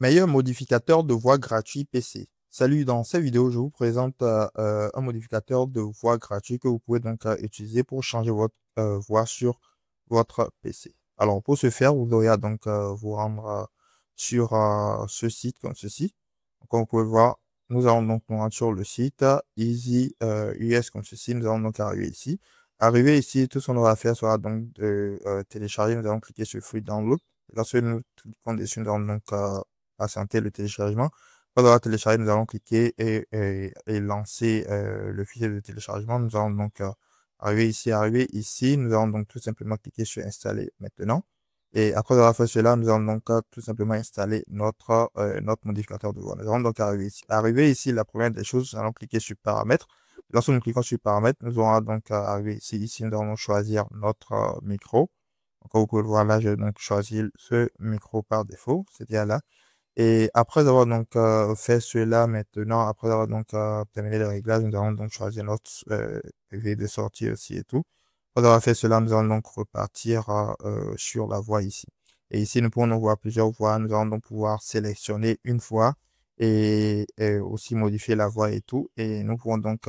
Meilleur modificateur de voix gratuit PC. Salut, dans cette vidéo, je vous présente un modificateur de voix gratuit que vous pouvez donc utiliser pour changer votre voix sur votre PC. Alors, pour ce faire, vous aurez à donc vous rendre sur ce site comme ceci. Donc, comme vous pouvez voir, nous allons donc nous rendre sur le site Easy US comme ceci. Nous allons donc arriver ici. Arriver ici, tout ce qu'on aura à faire sera donc de télécharger. Nous allons cliquer sur Free Download. Lorsque nous cliquons dessus, nous allons donc patienter le téléchargement. Quand on va télécharger, nous allons cliquer et lancer le fichier de téléchargement. Nous allons donc arriver ici. Nous allons donc tout simplement cliquer sur installer maintenant. Et après avoir fait cela, nous allons donc tout simplement installer notre modificateur de voix. Nous allons donc arriver ici. Arriver ici, la première des choses, nous allons cliquer sur paramètres. Lorsque nous cliquons sur paramètres, nous allons donc arriver ici. Ici, nous allons choisir notre micro. Donc, comme vous pouvez le voir là, j'ai donc choisi ce micro par défaut, c'est-à-dire là. Et après avoir donc fait cela maintenant, après avoir donc terminé les réglages, nous allons donc choisir notre PV de sortie aussi et tout. Après avoir fait cela, nous allons donc repartir sur la voix ici. Et ici, nous pouvons donc voir plusieurs voix. Nous allons donc pouvoir sélectionner une voix et aussi modifier la voix et tout. Et nous pouvons donc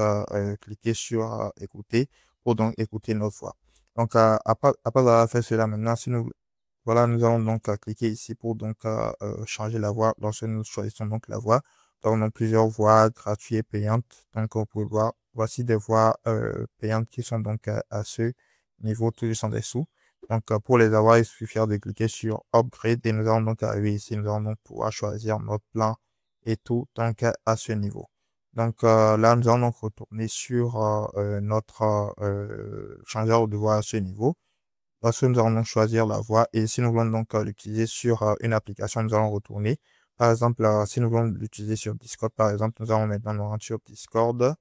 cliquer sur écouter pour donc écouter notre voix. Donc, après avoir fait cela maintenant, si nous voilà, nous allons donc cliquer ici pour donc changer la voix. Lorsque nous choisissons donc la voix, donc on a plusieurs voix gratuites et payantes. Donc on peut voir, voici des voix payantes qui sont donc à ce niveau tout juste en dessous. Donc pour les avoir, il suffira de cliquer sur Upgrade et nous allons donc arriver ici. Nous allons donc pouvoir choisir notre plan et tout donc à ce niveau. Donc là, nous allons donc retourner sur notre changeur de voix à ce niveau. Lorsque nous allons donc choisir la voix et si nous voulons donc l'utiliser sur une application, nous allons retourner. Par exemple, si nous voulons l'utiliser sur Discord, par exemple, nous allons maintenant nous rendre sur Discord.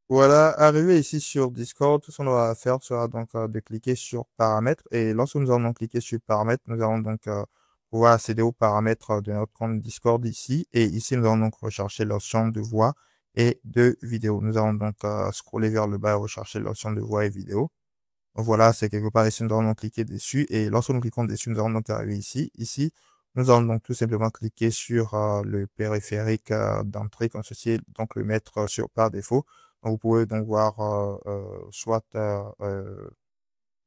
Voilà, arrivé ici sur Discord, tout ce qu'on aura à faire sera donc de cliquer sur paramètres. Et lorsque nous allons donc cliquer sur paramètres, nous allons donc pouvoir accéder aux paramètres de notre compte Discord ici. Et ici, nous allons donc rechercher l'option de voix et de vidéo. Nous allons donc scroller vers le bas et rechercher l'option de voix et vidéo. Voilà, c'est quelque part ici, nous allons donc cliquer dessus. Et lorsque nous cliquons dessus, nous allons donc arriver ici. Ici, nous allons donc tout simplement cliquer sur le périphérique d'entrée comme ceci, donc le mettre sur par défaut. Donc, vous pouvez donc voir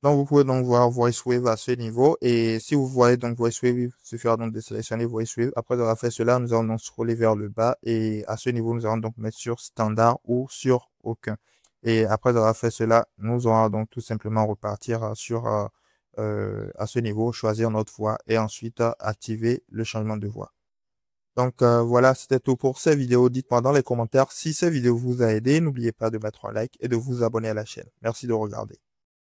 donc vous pouvez donc voir VoiceWave à ce niveau. Et si vous voyez donc VoiceWave, il suffira donc de sélectionner VoiceWave. Après avoir fait cela, nous allons donc scroller vers le bas. Et à ce niveau, nous allons donc mettre sur standard ou sur aucun. Et après avoir fait cela, nous allons donc tout simplement repartir sur à ce niveau, choisir notre voix et ensuite activer le changement de voix. Donc voilà, c'était tout pour cette vidéo. Dites-moi dans les commentaires si cette vidéo vous a aidé. N'oubliez pas de mettre un like et de vous abonner à la chaîne. Merci de regarder.